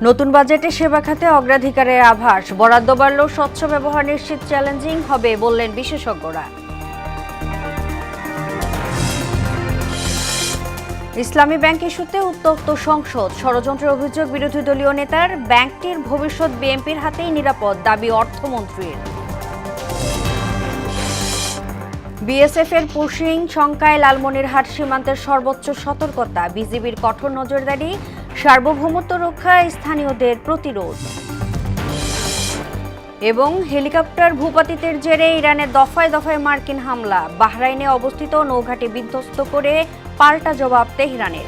নতুন বাজেটে সেবা খাতে অগ্রাধিকারের আভাস, বরাদ্দ বাড়লেও স্বচ্ছ ব্যবহার নিশ্চিত চ্যালেঞ্জিং হবে বললেন বিশেষজ্ঞরা। ইসলামী ব্যাংক ইস্যুতে উত্তপ্ত সংসদ, ষড়যন্ত্রের অভিযোগ বিরোধী দলীয় নেতার। ব্যাংকটির ভবিষ্যৎ বিএনপির হাতেই নিরাপদ, দাবি অর্থমন্ত্রীর। বিএসএফ এর পুশিং শঙ্কায় লালমনিরহাট সীমান্তের সর্বোচ্চ সতর্কতা, বিজিবির কঠোর নজরদারি, সার্বভৌমত্ব রক্ষায় স্থানীয়দের প্রতিরোধ। এবং হেলিকপ্টার ভূপাতিতের জেরে ইরানে দফায় দফায় মার্কিন হামলা, বাহরাইনে অবস্থিত নৌঘাঁটি বিধ্বস্ত করে পাল্টা জবাব তেহরানের।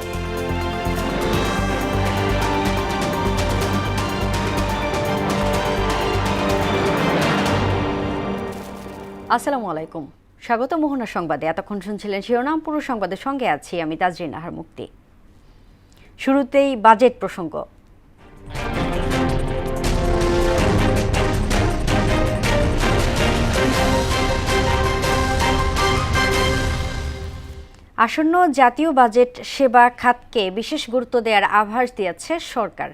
আসসালামু আলাইকুম, স্বাগত মোহনা সংবাদে। এতক্ষণ শুনছিলেন শিরোনাম, পুরো সংবাদের সঙ্গে আছি আমি তাজরিন আহার মুক্তি। শুরুতেই বাজেট প্রসঙ্গ। আসন্ন জাতীয় বাজেট সেবা খাতকে বিশেষ গুরুত্ব দেওয়ার আভাস দিয়েছে সরকার।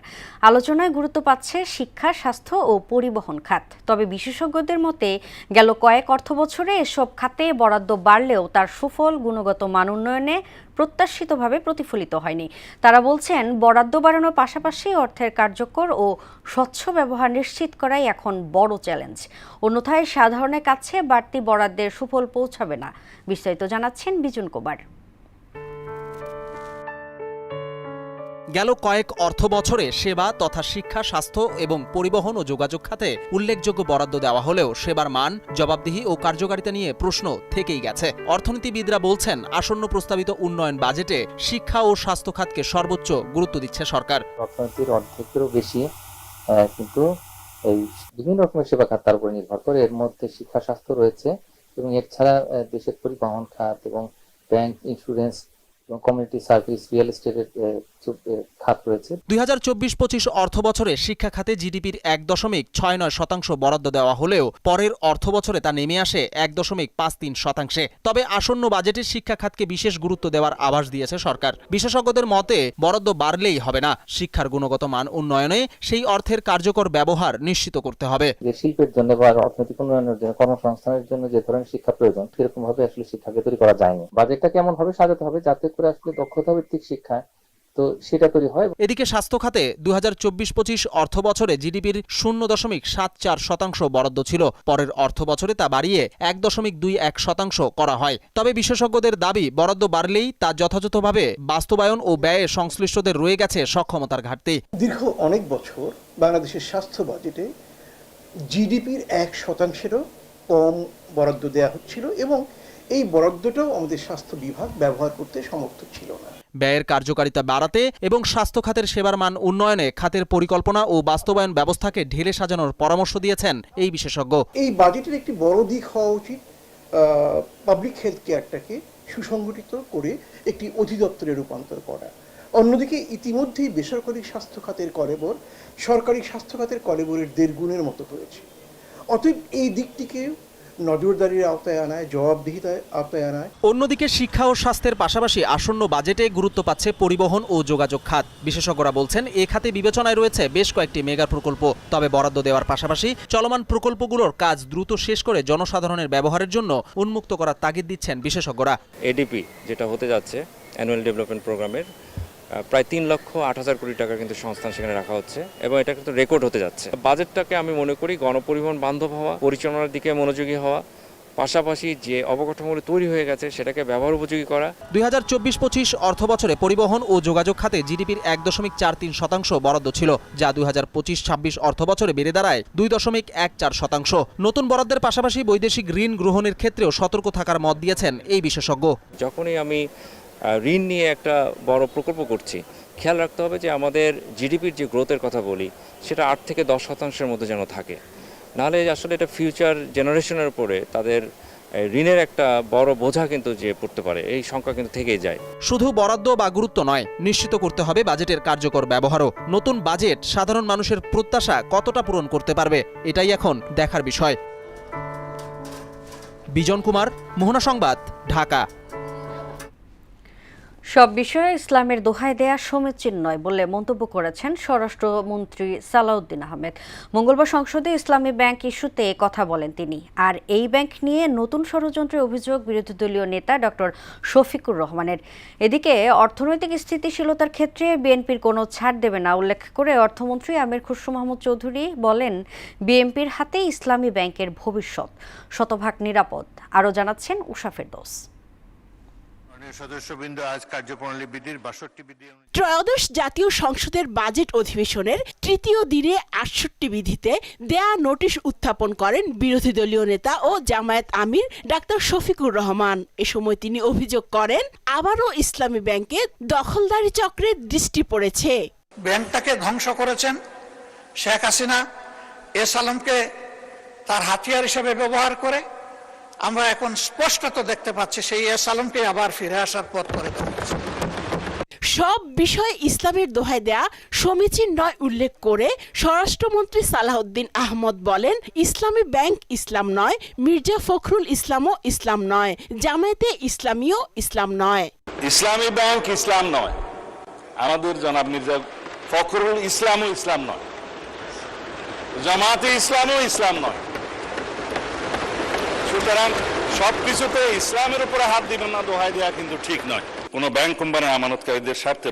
আলোচনায় গুরুত্ব পাচ্ছে শিক্ষা, স্বাস্থ্য ও পরিবহন খাত। তবে বিশেষজ্ঞদের মতে গেল কয়েক অর্থবছরে এসব খাতে বরাদ্দ বাড়লেও তার সুফল গুণগত মান উন্নয়নে প্রত্যাশিতভাবে প্রতিফলিত হয়নি। তারা বলছেন, বরাদ্দ বাড়ানোর পাশাপাশি অর্থের কার্যকর ও স্বচ্ছ ব্যবহার নিশ্চিত করাই এখন বড় চ্যালেঞ্জ। অন্যথায় সাধারণের কাছে বাড়তি বরাদ্দের সুফল পৌঁছাবে না। বিস্তারিত জানাচ্ছেন বিজন কুমার। গেল কয়েক অর্থ বছরে সেবা তথা শিক্ষা, স্বাস্থ্য এবং পরিবহন ও যোগাযোগ খাতে উল্লেখযোগ্য বরাদ্দ দেওয়া হলেও সেবার মান, জবাবদিহি ও কার্যকারিতা নিয়ে প্রশ্ন থেকেই গেছে। অর্থনীতিবিদরা বলছেন, আসন্ন প্রস্তাবিত উন্নয়ন বাজেটে শিক্ষা ও স্বাস্থ্য খাতকে সর্বোচ্চ গুরুত্ব দিচ্ছে সরকার। অর্থনীতির অর্ধেকেরও বেশি কিন্তু এই বিভিন্ন রকমের সেবা খাত তার উপর নির্ভর করে। এর মধ্যে শিক্ষা, স্বাস্থ্য রয়েছে এবং এছাড়া দেশের পরিবহন খাত এবং ব্যাংক, ইন্স্যুরেন্স এবং কমিউনিটি সার্ভিস, রিয়েল এস্টেটের খাত রয়েছে। 2024-25 অর্থ বছরে শিক্ষা খাতে জিডিপির 1.69% বরাদ্দ দেওয়া হলেও পরের অর্থ বছরে তা নেমে আসে 1.53%। তবে আসন্ন বাজেটে শিক্ষা খাতকে বিশেষ গুরুত্ব দেওয়ার আভাস দিয়েছে সরকার। বিশেষজ্ঞদের মতে বরাদ্দ বাড়লেই হবে না, শিক্ষার গুণগত মান উন্নয়নে সেই অর্থের কার্যকর ব্যবহার নিশ্চিত করতে হবে। যে শিল্পের জন্য বা অর্থনৈতিক উন্নয়নের জন্য, কর্মসংস্থানের জন্য যে ধরনের শিক্ষা প্রয়োজন, সেরকম ভাবে আসলে শিক্ষাকে তৈরি করা যায়নি। বাজেটটা কেমন ভাবে সাজাতে হবে যাতে করে আসলে দক্ষতা ভিত্তিক শিক্ষা তো সেটা তৈরি হয়। এদিকে স্বাস্থ্য খাতে 2024-25 অর্থ বছরে জিডিপির 0.74% বরাদ্দ ছিল। পরের অর্থ বছরে তা বাড়িয়ে 1.21% করা হয়। তবে বিশেষজ্ঞদের দাবি, বরাদ্দ বাড়লেই তা যথাযথভাবে বাস্তবায়ন ও ব্যয়ে সংশ্লিষ্টদের রয়ে গেছে সক্ষমতার ঘাটতি। দীর্ঘ অনেক বছর বাংলাদেশের স্বাস্থ্য বাজেটে জিডিপির 1%-এরও কম বরাদ্দ দেওয়া হচ্ছিল এবং এই বরাদ্দটাও আমাদের স্বাস্থ্য বিভাগ ব্যবহার করতে সমর্থ ছিল না। ব্যয়ের কার্যকারিতা বাড়াতে এবং স্বাস্থ্য খাতের সেবার মান উন্নয়নে খাতের পরিকল্পনা ও বাস্তবায়ন ব্যবস্থাকে ঢেলে সাজানোর পরামর্শ দিয়েছেন এই বিশেষজ্ঞ। এই বাজেটের একটি বড় দিক হওয়া উচিত পাবলিক হেলথ কেয়ারটাকে সুসংগঠিত করে একটি অধিদপ্তরে রূপান্তর করা। অন্যদিকে ইতিমধ্যেই বেসরকারি স্বাস্থ্য খাতের কলেবর সরকারি স্বাস্থ্য খাতের কলেবরের 1.5 গুণের মতো হয়েছে। অতএব এই দিকটিকে নজরদারির আওতায় আনায়, জবাবদিহিতার আওতায় আনায়। অন্যদিকে শিক্ষা ও স্বাস্থ্যের পাশাপাশি আসন্ন বাজেটে গুরুত্ব পাচ্ছে পরিবহন ও যোগাযোগ খাত। বিশেষজ্ঞরা বলছেন, এ খাতে বিবেচনায় রয়েছে বেশ কয়েকটি মেগা প্রকল্প। তবে বরাদ্দ দেওয়ার পাশাপাশি চলমান প্রকল্পগুলোর কাজ দ্রুত শেষ করে জনসাধারণের ব্যবহারের জন্য উন্মুক্ত করার তাগিদ দিচ্ছেন বিশেষজ্ঞরা। এডিপি যেটা হতে যাচ্ছে অ্যানুয়াল ডেভেলপমেন্ট প্রোগ্রামের প্রায় 3,08,000 কোটি টাকা কিন্তু সংস্থান সেখানে রাখা হচ্ছে এবং এটা কিন্তু রেকর্ড হতে যাচ্ছে। বাজেটটাকে আমি মনে করি গণপরিবহন বান্ধব হওয়া, পরিচালনার দিকে মনোযোগী হওয়া, পাশাপাশি যে অবকাঠামো তৈরি হয়ে গেছে সেটাকে ব্যবহার উপযোগী করা। 2024-25 অর্থ বছরে পরিবহন ও যোগাযোগ খাতে জিডিপির 1.43% বরাদ্দ ছিল, যা 2025-26 অর্থ বছরে বেড়ে দাঁড়ায় 2.14%। নতুন বরাদ্দের পাশাপাশি বৈদেশিক ঋণ গ্রহণের ক্ষেত্রেও সতর্ক থাকার মত দিয়েছেন এই বিশেষজ্ঞ। যখনই আমি ঋণ নিয়ে একটা বড় প্রকল্প করছি, খেয়াল রাখতে হবে যে আমাদের জিডিপির যে গ্রোথের কথা বলি সেটা 8 থেকে 10% মধ্যে যেন থাকে, নাহলে আসলে এটা ফিউচার জেনারেশনের উপরে তাদের ঋণের একটা বড় বোঝা কিন্তু যে পড়তে পারে, এই সংখ্যা কিন্তু থেকেই যায়। শুধু বরাদ্দ বা গুরুত্ব নয়, নিশ্চিত করতে হবে বাজেটের কার্যকর ব্যবহারও। নতুন বাজেট সাধারণ মানুষের প্রত্যাশা কতটা পূরণ করতে পারবে, এটাই এখন দেখার বিষয়। বিজন কুমার, মোহনা সংবাদ, ঢাকা। সব বিষয়ে ইসলামের দোহাই দেয়া সমীচীন নয় বলে মন্তব্য করেছেন স্বরাষ্ট্রমন্ত্রী সালাউদ্দিন আহমেদ। মঙ্গলবার সংসদে ইসলামী ব্যাংক ইস্যুতে কথা বলেন তিনি। আর এই ব্যাংক নিয়ে নতুন ষড়যন্ত্রের অভিযোগ বিরোধী দলীয় নেতা ডক্টর শফিকুর রহমানের। এদিকে অর্থনৈতিক স্থিতিশীলতার ক্ষেত্রে বিএনপির কোনো ছাড় দেবে না উল্লেখ করে অর্থমন্ত্রী আমির খুসরো মাহমুদ চৌধুরী বলেন, বিএনপির হাতে ইসলামী ব্যাংকের ভবিষ্যৎ শতভাগ নিরাপদ। আরও জানাচ্ছেন উষা ফেরদৌস। ত্রয়োদশ জাতীয় সংসদের বাজেট অধিবেশনের তৃতীয় দিনে ৬৮ বিধিতে দেয়া নোটিশ উত্থাপন করেন বিরোধী দলীয় নেতা ও জামায়াত আমির ডাক্তার শফিকুর রহমান। এ সময় তিনি অভিযোগ করেন, আবারও ইসলামী ব্যাংকে দখলদারি চক্রের দৃষ্টি পড়েছে। ব্যাংকটাকে ধ্বংস করেছেন শেখ হাসিনা, এস আলমকে তার হাতিয়ার হিসেবে ব্যবহার করে। আমরা এখন স্পষ্টত দেখতে পাচ্ছি সেই এস আলমকে আবার ফিরে আসার পথ করে দেওয়া। সব বিষয়ে ইসলামের দোহাই দেয়া সমীচীন নয় উল্লেখ করে স্বরাষ্ট্রমন্ত্রী সালাউদ্দিন আহমদ বলেন, ইসলামী ব্যাংক ইসলাম নয়, মির্জা ফখরুল ইসলামও ইসলাম নয়, জামায়াতে ইসলামীও ইসলাম নয়। ইসলামী ব্যাংক ইসলাম নয়, আমাদের জনাব মির্জা ফখরুল ইসলামও ইসলাম নয়, জামায়াতে ইসলামও ইসলাম নয়। সুতরাং সবকিছুতে ইসলামের উপরে হাত দিবেন না দোহাই দেওয়া কিন্তু ঠিক নয়। কোন ব্যাংক কোম্পানির আমানতকারীদের স্বার্থে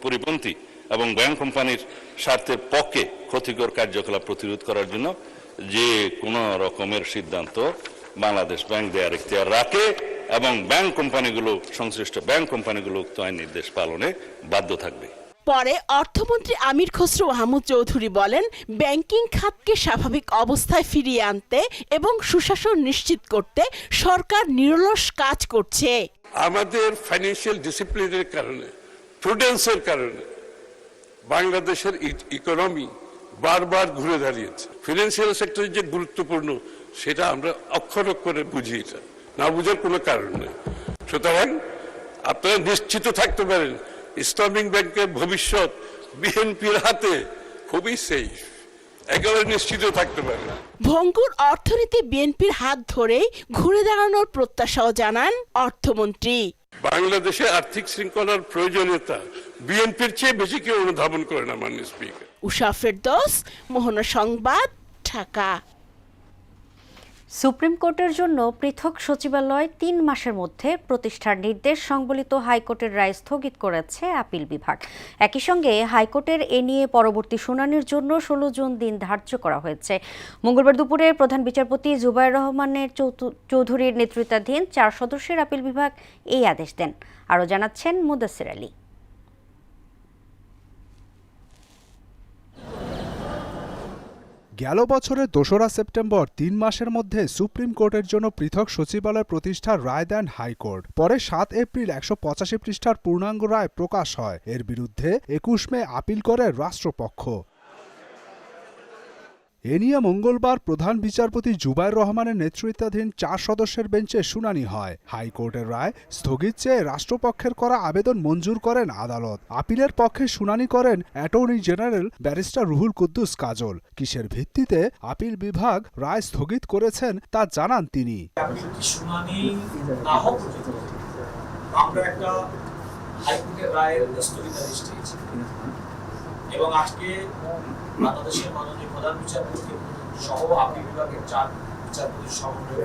পরিপন্থী এবং ব্যাংক কোম্পানির স্বার্থের পক্ষে ক্ষতিকর কার্যকলাপ প্রতিরোধ করার জন্য যে কোনো রকমের সিদ্ধান্ত বাংলাদেশ ব্যাংক দেওয়ার এখতিয়ার রাখে এবং সংশ্লিষ্ট ব্যাংক কোম্পানিগুলো উক্ত আইন নির্দেশ পালনে বাধ্য থাকবে। পরে অর্থমন্ত্রী আমির খুসরো মাহমুদ চৌধুরী বলেন, ব্যাংকিং খাতকে স্বাভাবিক অবস্থায় ফিরিয়ে আনতে এবং সুশাসন নিশ্চিত করতে সরকার নিরলস কাজ করছে। আমাদের ফাইন্যান্সিয়াল ডিসিপ্লিনের কারণে, প্রুডেন্সের কারণে বাংলাদেশের ইকোনমি বারবার ঘুরে দাঁড়িয়েছে। ফিনান্সিয়াল সেক্টর যে গুরুত্বপূর্ণ সেটা আমরা অক্ষর অক্ষরে বুঝি, না বুঝার কোনো কারণ নেই। সুতরাং আপনারা নিশ্চিত থাকতে পারেন ইসলামিক ব্যাংকের ভবিষ্যৎ বিএনপির হাতে খুবই সেফ, একেবারে নিশ্চিত থাকতে পারেন। ভঙ্গুর অর্থনীতি বিএনপির হাত ধরেই ঘুরে দাঁড়ানোর প্রত্যাশাও জানান অর্থমন্ত্রী। বাংলাদেশে আর্থিক শৃঙ্খলার প্রয়োজনীয়তা বিএনপির চেয়ে বেশি কেউ অনুধাবন করে না। মাননীয় স্পিকার। উষা ফেরদৌস, মোহনা সংবাদ, ঢাকা। সুপ্রিম কোর্টের জন্য পৃথক সচিবালয় ৩ মাসের মধ্যে প্রতিষ্ঠার নির্দেশ সংবলিত হাইকোর্টের রায় স্থগিত করেছে আপিল বিভাগ। একই সঙ্গে হাইকোর্টের এ নিয়ে পরবর্তী শুনানির জন্য ১৬ জুন দিন ধার্য করা হয়েছে। মঙ্গলবার দুপুরে প্রধান বিচারপতি জুবায়ের রহমানের চৌধুরীর নেতৃত্বাধীন ৪ সদস্যের আপিল বিভাগ এই আদেশ দেন। আরও জানাচ্ছেন মুদাসসির আলী। গেল বছরের ২রা সেপ্টেম্বর ৩ মাসের মধ্যে সুপ্রিম কোর্টের জন্য পৃথক সচিবালয় প্রতিষ্ঠার রায় দেন হাইকোর্ট। পরে ৭ এপ্রিল ১৮৫ পৃষ্ঠার পূর্ণাঙ্গ রায় প্রকাশ হয়। এর বিরুদ্ধে ২১ মে আপিল করে রাষ্ট্রপক্ষ। এ নিয়ে মঙ্গলবার প্রধান বিচারপতি জুবায়ের রহমানের নেতৃত্বাধীন ৪ সদস্যের বেঞ্চে শুনানি হয়। হাইকোর্টের রায় স্থগিত চেয়ে রাষ্ট্রপক্ষের করা আবেদন মঞ্জুর করেন আদালত। আপিলের পক্ষে শুনানি করেন attorney general barrister Ruhul Kuddus Kajal. কিসের ভিত্তিতে আপিল বিভাগ রায় স্থগিত করেছেন তা জানান তিনি। শুনানি না হওয়া পর্যন্ত আমরা একটা হাইকোর্টের রায়ের স্থগিতাদেশ দিয়েছি এবং আজকে বাংলাদেশের মাননীয় প্রধান বিচারপতি সহ আপিল বিভাগের ৪ বিচারপতির সমন্বয়ে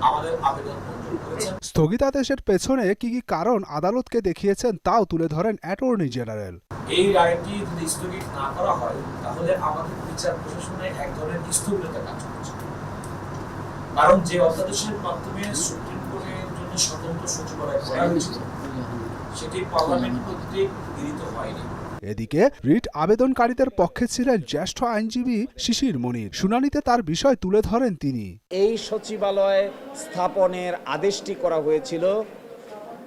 আমাদের আবেদন মঞ্জুর করেছেন। স্থগিতাদেশের পেছনে কি কি কারণ আদালতকে দেখিয়েছেন তাও তুলে ধরেন অ্যাটর্নি জেনারেল। এই রায়টি যদি স্থগিত না করা হয় তাহলে আমাদের বিচার প্রশাসনে এক ধরনের স্থবিরতা কাজ করছে। কারণ যে অধ্যাদেশের মাধ্যমে সুপ্রিম কোর্টের জন্য স্বতন্ত্র সচিবালয় করা হয়েছিল সেটি পার্লামেন্ট কর্তৃক গৃহীত হয়নি। এদিকে রিট আবেদনকারীদের পক্ষে ছিলেন জ্যেষ্ঠ আইনজীবী শিশির মনির। শুনানিতে তার বিষয় তুলে ধরেন তিনি। এই সচিবালয় স্থাপনের আদেশটি করা হয়েছিল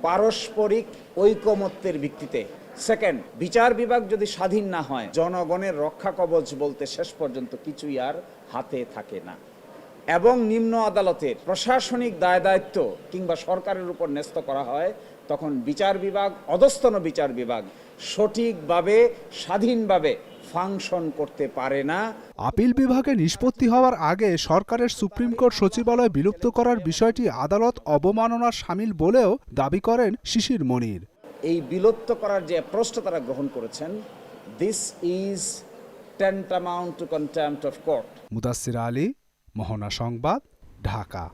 পারস্পরিক ঐকমত্যের ভিত্তিতে। সেকেন্ড, বিচার বিভাগ যদি স্বাধীন না হয় জনগণের রক্ষা কবচ বলতে শেষ পর্যন্ত কিছুই আর হাতে থাকে না এবং নিম্ন আদালতের প্রশাসনিক দায় দায়িত্ব কিংবা সরকারের উপর ন্যস্ত করা হয়, তখন বিচার বিভাগ, অধস্তন বিচার বিভাগ সঠিকভাবে স্বাধীনভাবে ফাংশন করতে পারে না। আপিল বিভাগে নিষ্পত্তি হওয়ার আগে সরকারের সুপ্রিম কোর্ট সচিবালয় বিলুপ্ত করার বিষয়টি আদালত অবমাননার শামিল বলেও দাবি করেন শিশির মনির। এই বিলুপ্ত করার যে অ্যাপ্রোচটা তারা গ্রহণ করেছেন, this is tantamount to contempt of court. Mudassir Ali, Mohona সংবাদ, ঢাকা।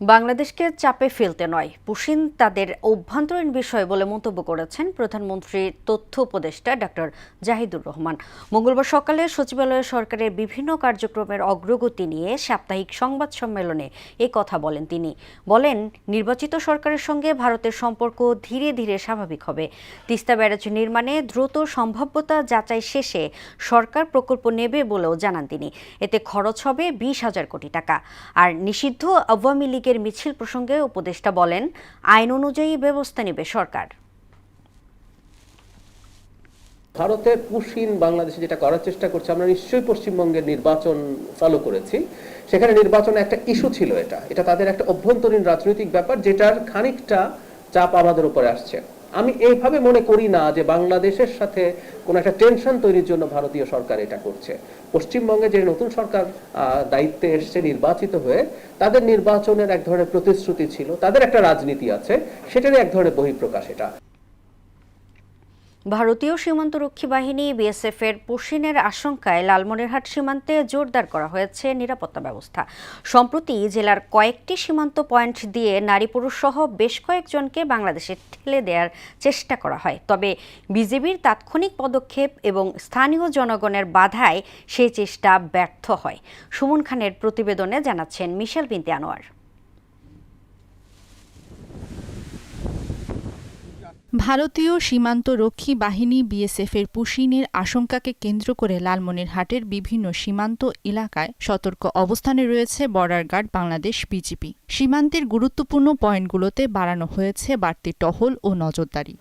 বাংলাদেশকে চাপে ফেলতে নয়, পুশিন তাদের অভ্যন্তরীণ বিষয় বলে মন্তব্য করেছেন প্রধানমন্ত্রীর তথ্য উপদেষ্টা ডক্টর জাহিদুর রহমান। মঙ্গলবার সকালে সচিবালয়ে সরকারের বিভিন্ন কার্যক্রমের অগ্রগতি নিয়ে সাপ্তাহিক সংবাদ সম্মেলনে এ কথা বলেন তিনি। বলেন, নির্বাচিত সরকারের সঙ্গে ভারতের সম্পর্ক ধীরে ধীরে স্বাভাবিক হবে। তিস্তা ব্যারেজ নির্মাণে দ্রুত সম্ভাব্যতা যাচাই শেষে সরকার প্রকল্প নেবে বলেও জানান তিনি। এতে খরচ হবে 20,000 কোটি টাকা। আর নিষিদ্ধ আওয়ামী লীগের মিছিল প্রসঙ্গে উপদেষ্টা বলেন, আইন অনুযায়ী ব্যবস্থা নেবে সরকার। ভারতের পুশিন বাংলাদেশে যেটা করার চেষ্টা করছে, আমরা নিশ্চয়ই পশ্চিমবঙ্গের নির্বাচন ফলো করেছি। সেখানে নির্বাচনে একটা ইস্যু ছিল, এটা তাদের একটা অভ্যন্তরীণ রাজনৈতিক ব্যাপার, যেটার খানিকটা চাপ আমাদের উপরে আসছে। আমি এইভাবে মনে করি না যে বাংলাদেশের সাথে কোনো একটা টেনশন তৈরির জন্য ভারতীয় সরকার এটা করছে। পশ্চিমবঙ্গে যে নতুন সরকার দায়িত্বে এসছে নির্বাচিত হয়ে, তাদের নির্বাচনের এক ধরনের প্রতিশ্রুতি ছিল, তাদের একটা রাজনীতি আছে, সেটারই এক ধরনের বহিঃপ্রকাশ এটা। ভারতীয় সীমান্তরক্ষী বাহিনী বিএসএফ এর পুশিনের আশঙ্কায় লালমনিরহাট সীমান্তে জোরদার করা হয়েছে নিরাপত্তা ব্যবস্থা। সম্প্রতি জেলার কয়েকটি সীমান্ত পয়েন্ট দিয়ে নারী পুরুষ সহ বেশ কয়েকজনকে বাংলাদেশে ঠেলে দেওয়ার চেষ্টা করা হয়। তবে বিজেপির তাৎক্ষণিক পদক্ষেপ এবং স্থানীয় জনগণের বাধায় সেই চেষ্টা ব্যর্থ হয়। সুমন খানের প্রতিবেদনে জানাচ্ছেন মিশেল বিনতে আনোয়ার। ভারতীয় সীমান্তরক্ষী বাহিনী বিএসএফের পুশিনের আশঙ্কাকে কেন্দ্র করে লালমনিরহাটের বিভিন্ন সীমান্ত এলাকায় সতর্ক অবস্থানে রয়েছে বর্ডার গার্ড বাংলাদেশ বিজিবি। সীমান্তের গুরুত্বপূর্ণ পয়েন্টগুলোতে বাড়ানো হয়েছে বাড়তি টহল ও নজরদারি।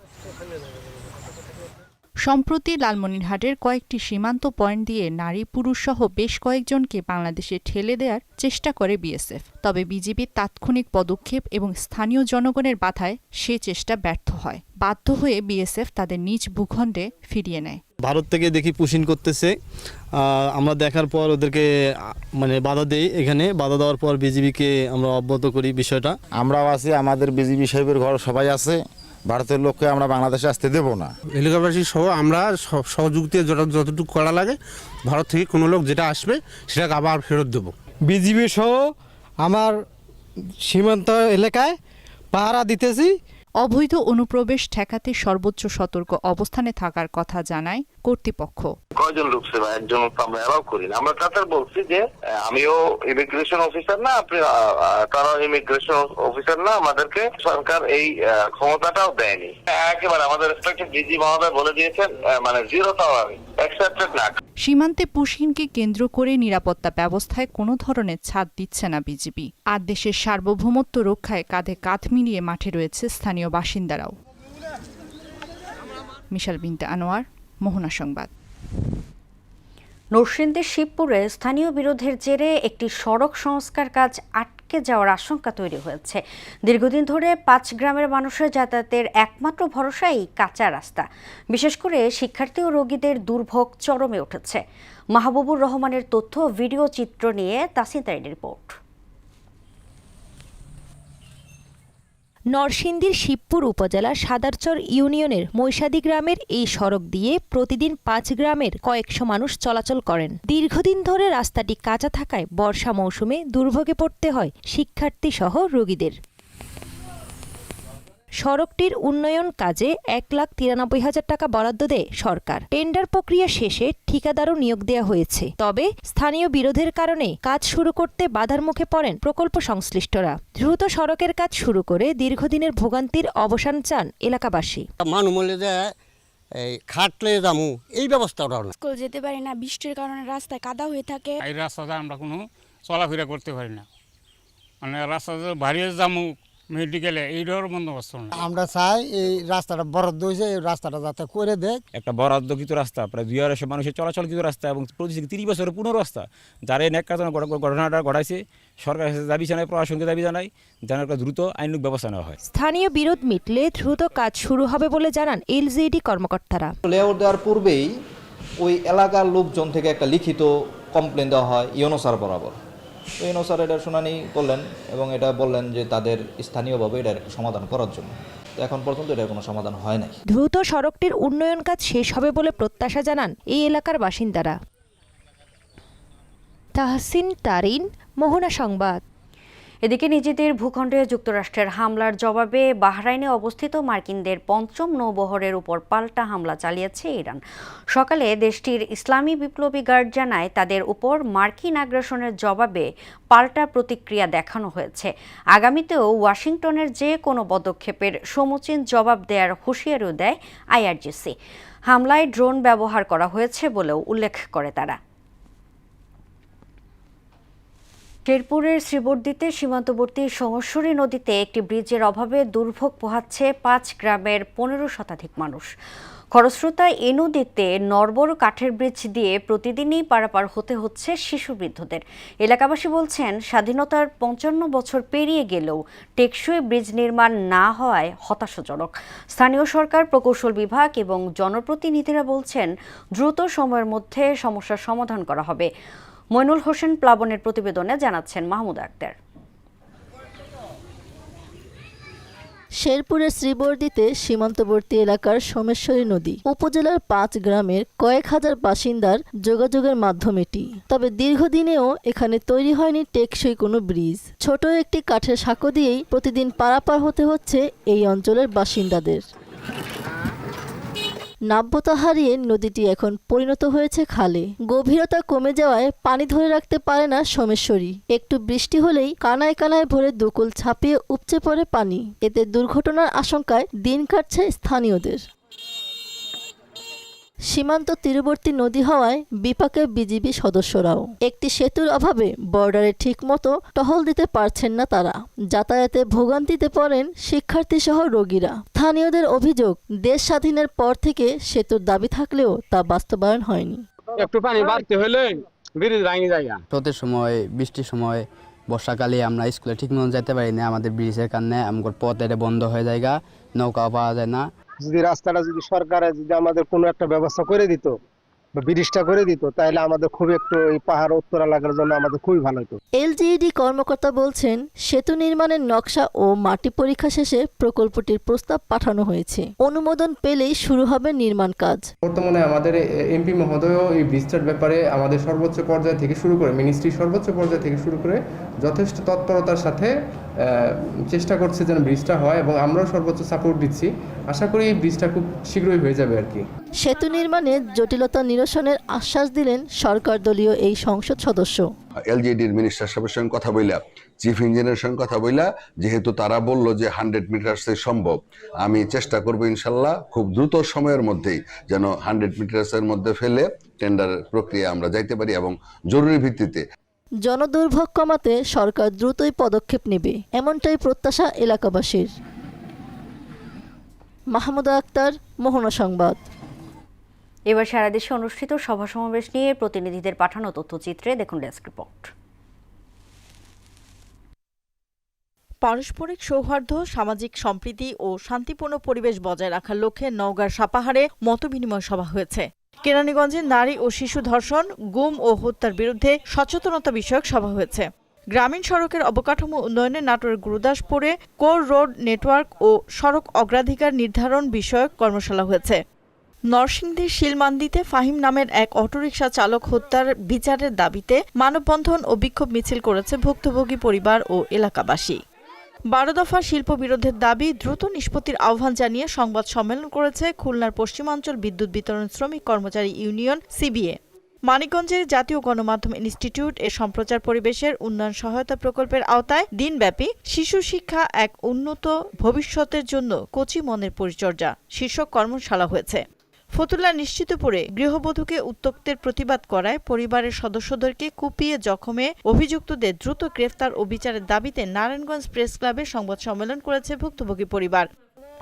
সম্প্রতি লালমনিরহাটের কয়েকটি সীমান্ত পয়েন্ট দিয়ে নারী পুরুষ সহ বেশ কয়েকজনকে বাংলাদেশে ঠেলে দেওয়ার চেষ্টা করে বিএসএফ। তবে বিজিবির তাৎক্ষণিক পদক্ষেপ এবং স্থানীয় জনগণের বাধায় সে চেষ্টা ব্যর্থ হয়। বাধ্য হয়ে বিএসএফ তাদের নিজ ভূখণ্ডে ফিরিয়ে নেয়। ভারত থেকে দেখি পুশিন করতেছে, আমরা দেখার পর ওদেরকে বাধা দেই। এখানে বাধা দেওয়ার পর বিজিবিকে আমরা অবগত করি বিষয়টা। আমরাও আছি, আমাদের বিজিবি সাহেবের ঘর সবাই আছে। ভারতের লোককে আমরা বাংলাদেশে আসতে দেব না। এলাকাবাসী সহ আমরা সহযোগিতা যতটুকু করা লাগে, ভারত থেকে কোনো লোক যেটা আসবে সেটাকে আবার ফেরত দেব। বিজিবি সহ আমার সীমান্ত এলাকায় পাহারা দিতেছি। অবৈধ অনুপ্রবেশ ঠেকাতে সর্বোচ্চ সতর্ক অবস্থানে থাকার কথা জানায় কর্তৃপক্ষ। কয়জন ঢুকছে বা একজন আমরা অ্যালাউ করি না। আমরা তাদের বলছি যে আমিও ইমিগ্রেশন অফিসার না, আপনি তারা ইমিগ্রেশন অফিসার না, আমাদেরকে সরকার এই ক্ষমতাটাও দেয়নি। একেবারে আমাদের রেসপেক্টিভ ডিজি মহোদয় বলে দিয়েছেন, জিরো টলারেন্স, অ্যাকসেপ্টেড না। সীমান্তে পুশিনকে কেন্দ্র করে নিরাপত্তা ব্যবস্থায় কোনো ধরনের ছাড় দিচ্ছে না বিজিবি। আর দেশের সার্বভৌমত্ব রক্ষায় কাঁধে কাঁধ মিলিয়ে মাঠে রয়েছে স্থানীয় বাসিন্দারাও। মিশেল বিনতে আনোয়ার, মোহনা সংবাদ। নরসিংদীর শিবপুরে স্থানীয় বিরোধের জেরে একটি সড়ক সংস্কার কাজ আটকে যাওয়ার আশঙ্কা তৈরি হয়েছে। দীর্ঘদিন ধরে 5 গ্রামের মানুষের যাতায়াতের একমাত্র ভরসাই কাঁচা রাস্তা। বিশেষ করে শিক্ষার্থী ও রোগীদের দুর্ভোগ চরমে উঠেছে। মাহবুবুর রহমানের তথ্য ভিডিও চিত্র নিয়ে তাসিন তারিনের রিপোর্ট। নরসিংদীর শিবপুর উপজেলার সাদারচর ইউনিয়নের মৈশাদী গ্রামের এই সড়ক দিয়ে প্রতিদিন 5 গ্রামের কয়েকশো মানুষ চলাচল করেন। দীর্ঘদিন ধরে রাস্তাটি কাঁচা থাকায় বর্ষা মৌসুমে দুর্ভোগে পড়তে হয় শিক্ষার্থী সহ রোগীদের। সড়কটির উন্নয়ন কাজে 1,93,000 টাকা বরাদ্দ দেয় সরকার। টেন্ডার প্রক্রিয়া শেষে ঠিকাদারও নিয়োগ দেওয়া হয়েছে। তবে স্থানীয় বিরোধের কারণে কাজ শুরু করতে বাধার মুখে পড়েন প্রকল্প সংশ্লিষ্টরা। দ্রুত সড়কের কাজ শুরু করে দীর্ঘদিনের ভোগান্তির অবসান চান এলাকাবাসী। খাটলে যামু এই ব্যবস্থাটা না, স্কুল যেতে পারি না, বৃষ্টির কারণে রাস্তায় কাদা হয়ে থাকে। এই রাস্তাতে আমরা কোনো চলাফেরা করতে পারি না, রাস্তাতে বাড়িয়ে যামু মেডিকেলে এইটার বন্দোবস্ত না। আমরা চাই এই রাস্তাটা বরাদ্দ হয়েছে, এই রাস্তাটা যাতে করে দেয়। একটা বরাদ্দকৃত রাস্তা, প্রায় 2,200 মানুষের চলাচলকৃত রাস্তা এবং 30 বছরের পুনর রাস্তা, যারা এই ন্যাক্কারজনক ঘটনাটা ঘটাইছে, সরকারের কাছে দাবি জানাই, প্রশাসনকে দাবি জানাই যেন একটা দ্রুত আইনানুগ ব্যবস্থা নেওয়া হয়। স্থানীয় বিরোধ মিটলে দ্রুত কাজ শুরু হবে বলে জানান এলজিইডি কর্মকর্তারা। লেআউট দেওয়ার পূর্বেই ওই এলাকার লোকজন থেকে একটা লিখিত কমপ্লেন দেওয়া হয় ইউনো স্যার বরাবর। তো ইউনো স্যার এটার শুনানি করলেন এবং এটা বললেন যে তাদের স্থানীয়ভাবে এটার সমাধান করার জন্য। তো এখন পর্যন্ত এটার কোনো সমাধান হয় নাই। দ্রুত সড়কটির উন্নয়ন কাজ শেষ হবে বলে প্রত্যাশা জানান এই এলাকার বাসিন্দারা। তাহসিন তারিন, মোহনা সংবাদ। এদিকে নিজেদের ভূখণ্ডে যুক্তরাষ্ট্রের হামলার জবাবে বাহরাইনে অবস্থিত মার্কিনদের ৫ম নৌবহরের উপর পাল্টা হামলা চালিয়েছে ইরান। সকালে দেশটির ইসলামী বিপ্লবী গার্ড জানায় তাদের উপর মার্কিন আগ্রাসনের জবাবে পাল্টা প্রতিক্রিয়া দেখানো হয়েছে। আগামীতেও ওয়াশিংটনের যে কোনো পদক্ষেপের সমুচীন জবাব দেওয়ার হুঁশিয়ারিও দেয় আইআরজিসি। হামলায় ড্রোন ব্যবহার করা হয়েছে বলেও উল্লেখ করে তারা। শেরপুরের শ্রীবর্দীতে সীমান্তবর্তী সোমেশ্বরী নদীতে একটি ব্রিজের অভাবে দুর্ভোগ পোহাচ্ছে 5 গ্রামের 15 শতাধিক মানুষ। খরস্রোতা এই নদীতে নড়বড় কাঠের ব্রিজ দিয়ে প্রতিদিনই পারাপার হতে হচ্ছে শিশু বৃদ্ধদের। এলাকাবাসী বলছেন, স্বাধীনতার 55 বছর পেরিয়ে গেলেও টেকসই ব্রিজ নির্মাণ না হওয়ায় হতাশাজনক। স্থানীয় সরকার, প্রকৌশল বিভাগ এবং জনপ্রতিনিধিরা বলছেন দ্রুত সময়ের মধ্যে সমস্যার সমাধান করা হবে। মইনুল হোসেন প্লাবনের প্রতিবেদনে জানাচ্ছেন মাহমুদ আক্তার। শেরপুরের শ্রীবর্দীতে সীমান্তবর্তী এলাকার সোমেশ্বরী নদী উপজেলার 5 গ্রামের কয়েক হাজার বাসিন্দার যোগাযোগের মাধ্যম এটি। তবে দীর্ঘদিনেও এখানে তৈরি হয়নি টেকসই কোনো ব্রিজ। ছোট একটি কাঠের সাঁকো দিয়েই প্রতিদিন পারাপার হতে হচ্ছে এই অঞ্চলের বাসিন্দাদের। নাব্যতা হারিয়ে নদীটি এখন পরিণত হয়েছে খালে। গভীরতা কমে যাওয়ায় পানি ধরে রাখতে পারে না সোমেশ্বরী। একটু বৃষ্টি হলেই কানায় কানায় ভরে দুকুল ছাপিয়ে উপচে পড়ে পানি। এতে দুর্ঘটনার আশঙ্কায় দিন কাটছে স্থানীয়দের। সীমান্ত তীরবর্তী নদী হওয়ায় বিপাকে বিজিবি সদস্যরাও। একটি সেতুর অভাবে বর্ডারে ঠিকমতো টহল দিতে পারছেন না তারা। যাতায়াতে ভোগান্তিতে পড়েন শিক্ষার্থী সহ রোগীরা। স্থানীয়দের অভিযোগ, দেশ স্বাধীনের পর থেকে সেতুর দাবি থাকলেও তা বাস্তবায়ন হয়নি। একটু পানি বাড়তে হলে ব্রিজ ভাঙে যায়। শীতের সময়, বৃষ্টির সময়, বর্ষাকালে আমরা স্কুলে ঠিক মতো যেতে পারি না। আমাদের ব্রিজের কারণে আমাদের পথ এটা বন্ধ হয়ে যায়, নৌকা পাওয়া যায় না। যদি রাস্তাটা যদি সরকারে যদি আমাদের কোনো একটা ব্যবস্থা করে দিত বা ব্রিজটা করে দিত, তাহলে আমাদের খুব একটু এই পাহাড় উত্তর এলাকার জন্য আমাদের খুবই ভালো হতো। এলজিইডি কর্মকর্তা বলছেন, সেতু নির্মাণের নকশা ও মাটি পরীক্ষা শেষে প্রকল্পটির প্রস্তাব পাঠানো হয়েছে। অনুমোদন পেলেই শুরু হবে নির্মাণ কাজ। বর্তমানে আমাদের এমপি মহোদয়ও এই ব্রিজটার ব্যাপারে আমাদের সর্বোচ্চ পর্যায় থেকে শুরু করে, মিনিস্ট্রির সর্বোচ্চ পর্যায় থেকে শুরু করে যথেষ্ট তৎপরতার সাথে চেষ্টা করছে যেন ব্রিজটা হয়, এবং আমরাও সর্বোচ্চ সাপোর্ট দিচ্ছি। আশা করি এই ব্রিজটা খুব শীঘ্রই হয়ে যাবে আর কি। সেতু নির্মাণে জটিলতা নিরসনের আশ্বাস দিলেন সরকার দলীয় এই সংসদ সদস্য। এলজিইডির মিনিস্টার সাহেবের সঙ্গে কথা বইলা, চিফ ইঞ্জিনিয়ারের সঙ্গে কথা বইলা, যেহেতু তারা বলল যে 100 মিটারসে সম্ভব, আমি চেষ্টা করব ইনশাল্লাহ খুব দ্রুত সময়ের মধ্যেই যেন 100 মিটারসের মধ্যে ফেলে টেন্ডার প্রক্রিয়া আমরা যাইতে পারি এবং জরুরি ভিত্তিতে। জনদুর্ভোগ কমাতে সরকার দ্রুতই পদক্ষেপ নেবে, এমনটাই প্রত্যাশা এলাকাবাসীর। মাহমুদ আক্তার, মোহনা সংবাদ। এবার সারা দেশে অনুষ্ঠিত সভা সমাবেশ নিয়ে প্রতিনিধিদের পাঠানো তথ্যচিত্রে দেখুন ডেস্ক রিপোর্ট। পারস্পরিক সৌহার্দ্য, সামাজিক সম্প্রীতি ও শান্তিপূর্ণ পরিবেশ বজায় রাখার লক্ষ্যে নওগাঁর সাপাহারে মতবিনিময় সভা হয়েছে। কেরানীগঞ্জে নারী ও শিশু ধর্ষণ, গুম ও হত্যার বিরুদ্ধে সচেতনতা বিষয়ক সভা হয়েছে। গ্রামীণ সড়কের অবকাঠামো উন্নয়নে নাটোরের গুরুদাসপুরে কোর রোড নেটওয়ার্ক ও সড়ক অগ্রাধিকার নির্ধারণ বিষয়ক কর্মশালা হয়েছে। নরসিংদীর শিলমান্দিতে ফাহিম নামের এক অটোরিকশা চালক হত্যার বিচারের দাবিতে মানববন্ধন ও বিক্ষোভ মিছিল করেছে ভুক্তভোগী পরিবার ও এলাকাবাসী। 12 দফা শিল্প বিরোধের দাবি দ্রুত নিষ্পত্তির আহ্বান জানিয়ে সংবাদ সম্মেলন করেছে খুলনার পশ্চিমাঞ্চল বিদ্যুৎ বিতরণ শ্রমিক কর্মচারী ইউনিয়ন সিবিএ। মানিকগঞ্জের জাতীয় গণমাধ্যম ইনস্টিটিউট এর সম্প্রচার পরিবেশের উন্নয়ন সহায়তা প্রকল্পের আওতায় দিনব্যাপী শিশু শিক্ষা এক উন্নত ভবিষ্যতের জন্য কচি মনের পরিচর্যা শীর্ষক কর্মশালা হয়েছে। ফতুল্লা নিশ্চিতপুরে গৃহবধূকে উত্ত্যক্তের প্রতিবাদ করায় পরিবারের সদস্যদেরকে কুপিয়ে জখমে অভিযুক্তদের দ্রুত গ্রেফতার ও বিচারের দাবিতে নারায়ণগঞ্জ প্রেস ক্লাবে সংবাদ সম্মেলন করেছে ভুক্তভোগী পরিবার।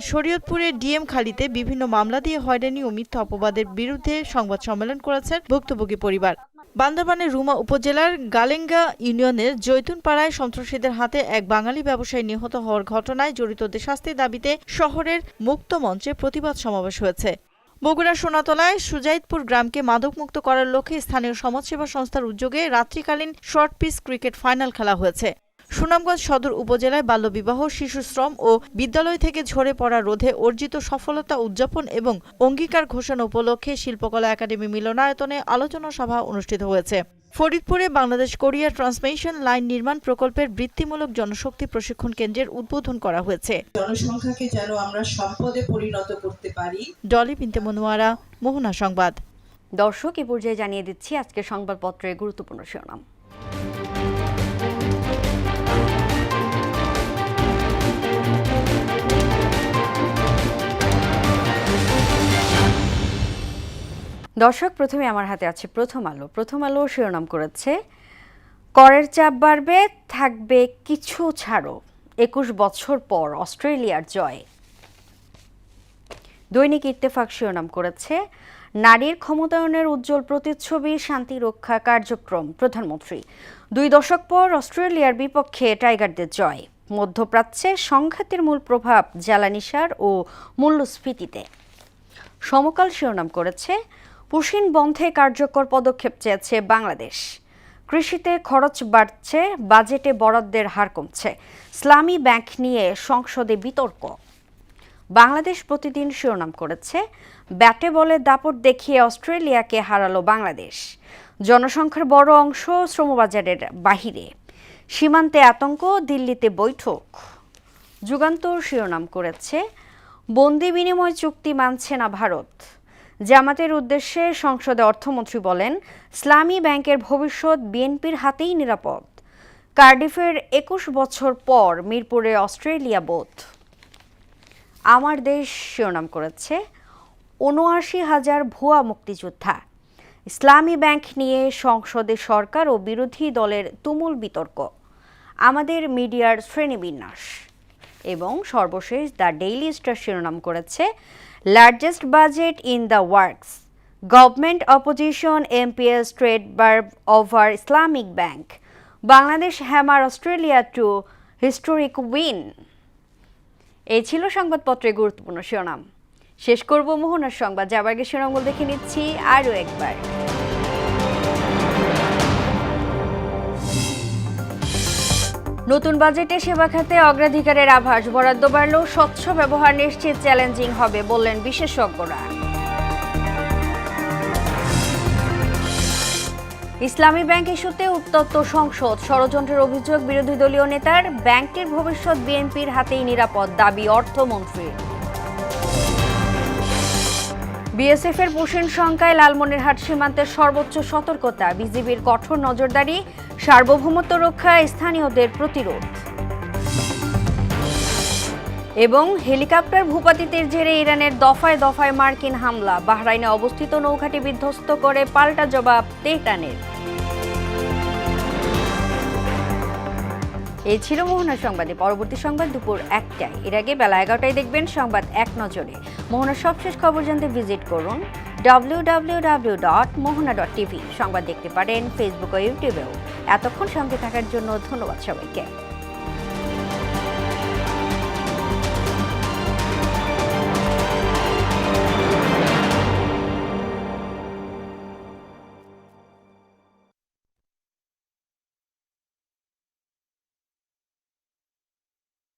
শরীয়তপুরের ডিএম খালিতে বিভিন্ন মামলা দিয়ে হয়রানি ও মিথ্যা অপবাদের বিরুদ্ধে সংবাদ সম্মেলন করেছেন ভুক্তভোগী পরিবার। বান্দরবানের রুমা উপজেলার গালেঙ্গা ইউনিয়নের জৈতুনপাড়ায় সন্ত্রাসীদের হাতে এক বাঙালি ব্যবসায়ী নিহত হওয়ার ঘটনায় জড়িতদের শাস্তির দাবিতে শহরের মুক্ত মঞ্চে প্রতিবাদ সমাবেশ হয়েছে। বগুড়ার সোনাতলায় সুজাইতপুর গ্রামকে মাদকমুক্ত করার লক্ষ্যে স্থানীয় সমাজসেবা সংস্থার উদ্যোগে রাত্রিকালীন শর্ট পিচ ক্রিকেট ফাইনাল খেলা হয়েছে। সুনামগঞ্জ সদর উপজেলায় বাল্যবিবাহ, শিশুশ্রম ও বিদ্যালয় থেকে ঝরে পড়া রোধে অর্জিত সফলতা উদযাপন এবং অঙ্গীকার ঘোষণা উপলক্ষে শিল্পকলা একাডেমি মিলনায়তনে আলোচনা সভা অনুষ্ঠিত হয়েছে। ফরিদপুরে বাংলাদেশ কোরিয়া ট্রান্সমিশন লাইন নির্মাণ প্রকল্পের বৃত্তিমূলক জনশক্তি প্রশিক্ষণ কেন্দ্রের উদ্বোধন করা হয়েছে। জনসংখ্যাকে যেন আমরা সম্পদে পরিণত করতে পারি। ডলি বিনতে মনোয়ারা, মোহনা সংবাদ। দর্শক, এই পর্যায়ে জানিয়ে দিচ্ছি আজকে সংবাদপত্রের গুরুত্বপূর্ণ শিরোনাম। দর্শক, প্রথমে আমার হাতে আছে প্রথম আলো। প্রথম আলো শিরোনাম করেছে, করের চাপ বাড়বে, থাকবে কিছু ছাড়ো, 21 বছর পর অস্ট্রেলিয়ার জয়। দৈনিক ইত্তেফাক শিরোনাম করেছে, নারীর ক্ষমতায়নের উজ্জ্বল প্রতিচ্ছবি, শান্তি রক্ষা কার্যক্রম প্রধানমন্ত্রী। 2 দশক পর অস্ট্রেলিয়ার বিপক্ষে টাইগারদের জয়। মধ্যপ্রাচ্যে সংঘাতের মূল প্রভাব জ্বালানি সার ও মূল্যস্ফীতিতে। সমকাল শিরোনাম করেছে, পুশিন বন্ধে কার্যকর পদক্ষেপ চেয়েছে বাংলাদেশ। কৃষিতে খরচ বাড়ছে, বাজেটে বরাদ্দের হার কমছে। ইসলামী ব্যাংক নিয়ে সংসদে বিতর্ক। বাংলাদেশ প্রতিদিন শিরোনাম করেছে, ব্যাটে বলে দাপট দেখিয়ে অস্ট্রেলিয়াকে হারালো বাংলাদেশ। জনসংখ্যার বড় অংশ শ্রমবাজারের বাহিরে। সীমান্তে আতঙ্ক, দিল্লিতে বৈঠক। যুগান্তর শিরোনাম করেছে, বন্দি বিনিময় চুক্তি মানছে না ভারত। জামাতের উদ্দেশ্যে সংসদে অর্থমন্ত্রী বলেন, ইসলামী ব্যাংকের ভবিষ্যৎ বিএনপির হাতেই নিরাপদ। কার্ডিফের 21 বছর পর মিরপুরে অস্ট্রেলিয়া বোধ। আমার দেশ শিরোনাম করেছে, ৭৯,০০০ ভুয়া মুক্তিযোদ্ধা। ইসলামী ব্যাংক নিয়ে সংসদে সরকার ও বিরোধী দলের তুমুল বিতর্ক। আমাদের মিডিয়ার শ্রেণীবিন্যাস। এবং সর্বশেষ দ্য ডেইলি স্টার শিরোনাম করেছে, largest budget in the works, government opposition MPs trade barb over Islamic bank, Bangladesh hammer Australia to historic win. এই ছিল সংবাদপত্রের গুরুত্বপূর্ণ শিরোনাম। শেষ করব মোহনার সংবাদ, যাবার আগে শিরোনামগুলো দেখে নিচ্ছি আরও একবার। নতুন বাজেটে সেবা খাতে অগ্রাধিকারের আভাস, বরাদ্দ বাড়লেও স্বচ্ছ ব্যবহার নিশ্চিত চ্যালেঞ্জিং হবে বললেন বিশেষজ্ঞরা। ইসলামী ব্যাংক ইস্যুতে উত্তপ্ত সংসদ, ষড়যন্ত্রের অভিযোগ বিরোধী দলীয় নেতার। ব্যাংকটির ভবিষ্যৎ বিএনপির হাতেই নিরাপদ, দাবি অর্থমন্ত্রীর। বিএসএফের পুশিন সংখ্যায় লালমনিরহাট সীমান্তের সর্বোচ্চ সতর্কতা, বিজিবির কঠোর নজরদারি, সার্বভৌমত্ব রক্ষা, স্থানীয়দের প্রতিরোধ। এবং হেলিকপ্টার ভূপাতিতের জেরে ইরানের দফায় দফায় মার্কিন হামলা, বাহরাইনে অবস্থিত নৌঘাঁটি বিধ্বস্ত করে পাল্টা জবাব তেহরানের। এই ছিল মোহনা সংবাদে। পরবর্তী সংবাদ দুপুর 1টায়। এর আগে বেলা 11টায় দেখবেন সংবাদ এক নজরে। মোহনার সবশেষ খবর জানতে ভিজিট করুন www.mohana.tv। সংবাদ দেখতে পারেন ফেসবুক ও ইউটিউবেও। এতক্ষণ সঙ্গে থাকার জন্য ধন্যবাদ সবাইকে।